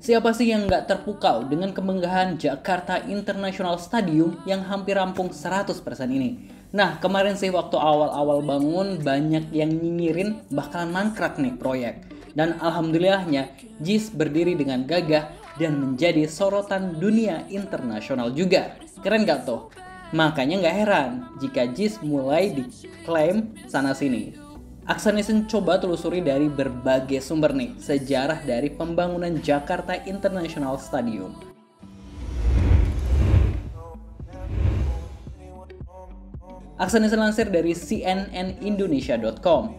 Siapa sih yang nggak terpukau dengan kemenggahan Jakarta International Stadium yang hampir rampung 100% ini? Nah, kemarin sih waktu awal-awal bangun banyak yang nyinyirin bakalan mangkrak nih proyek. Dan alhamdulillahnya JIS berdiri dengan gagah dan menjadi sorotan dunia internasional juga. Keren gak tuh? Makanya nggak heran jika JIS mulai diklaim sana-sini. Aksanison coba telusuri dari berbagai sumber nih, sejarah dari pembangunan Jakarta International Stadium. Aksanison lansir dari cnnindonesia.com.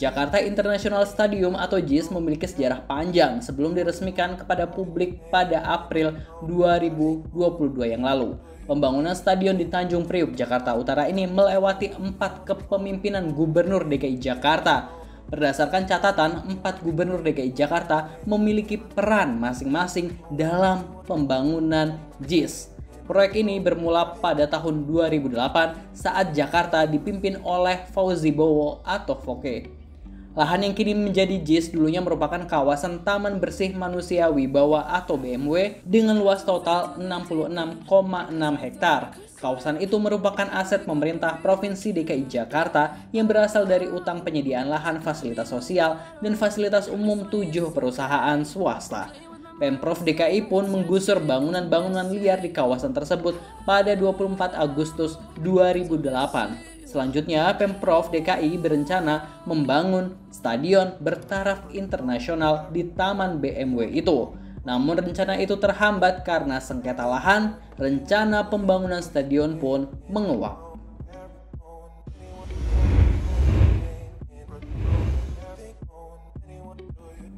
Jakarta International Stadium atau JIS memiliki sejarah panjang sebelum diresmikan kepada publik pada April 2022 yang lalu. Pembangunan stadion di Tanjung Priuk, Jakarta Utara ini melewati 4 kepemimpinan Gubernur DKI Jakarta. Berdasarkan catatan, 4 Gubernur DKI Jakarta memiliki peran masing-masing dalam pembangunan JIS. Proyek ini bermula pada tahun 2008 saat Jakarta dipimpin oleh Fauzi Bowo atau Foke. Lahan yang kini menjadi JIS dulunya merupakan kawasan Taman Bersih Manusia Wibawa atau BMW dengan luas total 66,6 hektar. Kawasan itu merupakan aset pemerintah Provinsi DKI Jakarta yang berasal dari utang penyediaan lahan fasilitas sosial dan fasilitas umum 7 perusahaan swasta. Pemprov DKI pun menggusur bangunan-bangunan liar di kawasan tersebut pada 24 Agustus 2008. Selanjutnya, Pemprov DKI berencana membangun stadion bertaraf internasional di Taman BMW itu. Namun rencana itu terhambat karena sengketa lahan, rencana pembangunan stadion pun menguap.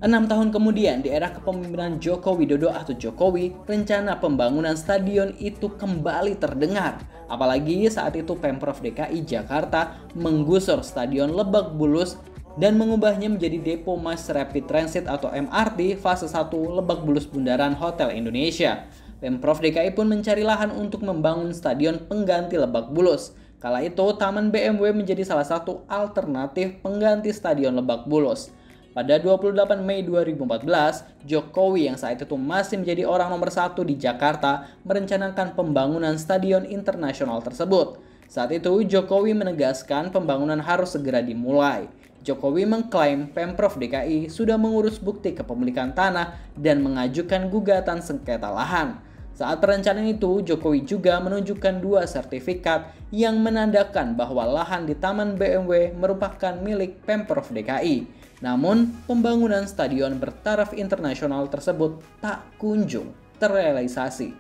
6 tahun kemudian, di era kepemimpinan Joko Widodo atau Jokowi, rencana pembangunan stadion itu kembali terdengar. Apalagi saat itu Pemprov DKI Jakarta menggusur Stadion Lebak Bulus dan mengubahnya menjadi Depo Mass Rapid Transit atau MRT fase 1 Lebak Bulus Bundaran Hotel Indonesia. Pemprov DKI pun mencari lahan untuk membangun stadion pengganti Lebak Bulus. Kala itu, Taman BMW menjadi salah satu alternatif pengganti Stadion Lebak Bulus. Pada 28 Mei 2014, Jokowi yang saat itu masih menjadi orang nomor 1 di Jakarta merencanakan pembangunan stadion internasional tersebut. Saat itu, Jokowi menegaskan pembangunan harus segera dimulai. Jokowi mengklaim Pemprov DKI sudah mengurus bukti kepemilikan tanah dan mengajukan gugatan sengketa lahan. Saat perencanaan itu, Jokowi juga menunjukkan 2 sertifikat yang menandakan bahwa lahan di Taman BMW merupakan milik Pemprov DKI. Namun, pembangunan stadion bertaraf internasional tersebut tak kunjung terrealisasi.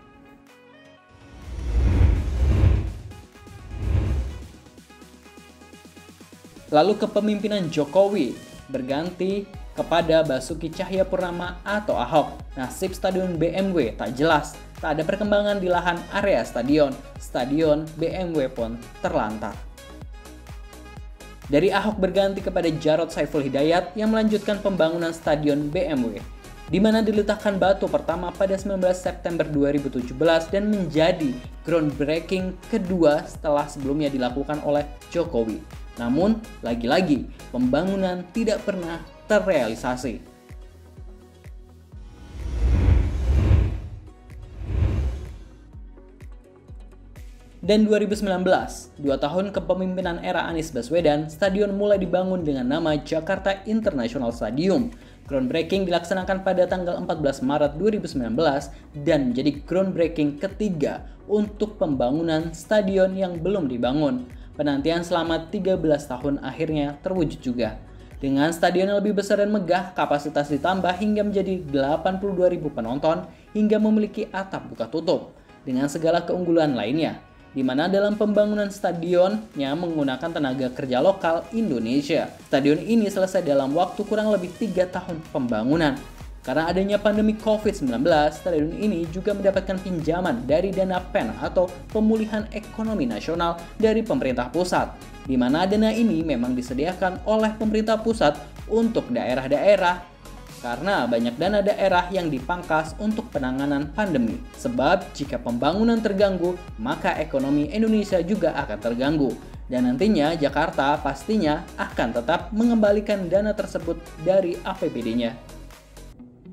Lalu kepemimpinan Jokowi berganti kepada Basuki Cahayapurnama atau Ahok. Nasib stadion BMW tak jelas, tak ada perkembangan di lahan area stadion. Stadion BMW pun terlantar. Dari Ahok berganti kepada Jarod Saiful Hidayat yang melanjutkan pembangunan stadion BMW, di mana diletakkan batu pertama pada 19 September 2017 dan menjadi groundbreaking kedua setelah sebelumnya dilakukan oleh Jokowi. Namun, lagi-lagi pembangunan tidak pernah terrealisasi. Dan 2019, 2 tahun kepemimpinan era Anies Baswedan, stadion mulai dibangun dengan nama Jakarta International Stadium. Groundbreaking dilaksanakan pada tanggal 14 Maret 2019 dan menjadi groundbreaking ketiga untuk pembangunan stadion yang belum dibangun. Penantian selama 13 tahun akhirnya terwujud juga. Dengan stadion yang lebih besar dan megah, kapasitas ditambah hingga menjadi 82.000 penonton hingga memiliki atap buka tutup. Dengan segala keunggulan lainnya, di mana dalam pembangunan stadionnya menggunakan tenaga kerja lokal Indonesia. Stadion ini selesai dalam waktu kurang lebih 3 tahun pembangunan. Karena adanya pandemi COVID-19, stadion ini juga mendapatkan pinjaman dari dana PEN atau Pemulihan Ekonomi Nasional dari pemerintah pusat, di mana dana ini memang disediakan oleh pemerintah pusat untuk daerah-daerah karena banyak dana daerah yang dipangkas untuk penanganan pandemi. Sebab jika pembangunan terganggu, maka ekonomi Indonesia juga akan terganggu. Dan nantinya Jakarta pastinya akan tetap mengembalikan dana tersebut dari APBD-nya.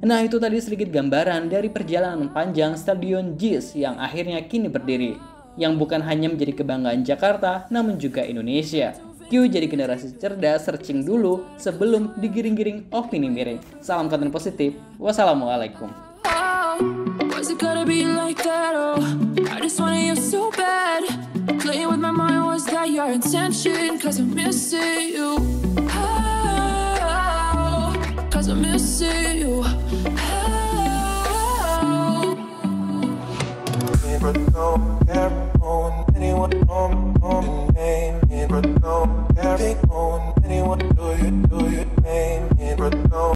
Nah, itu tadi sedikit gambaran dari perjalanan panjang Stadion JIS yang akhirnya kini berdiri, yang bukan hanya menjadi kebanggaan Jakarta, namun juga Indonesia. Yuk jadi generasi cerdas, searching dulu sebelum digiring-giring opini miring. Salam konten positif. Wassalamualaikum. Was it gotta be like that? Oh, I just wanted you so bad. Playing with my mind, was that your intention? Cause I'm missing you. Oh, cause I'm missing you. Oh.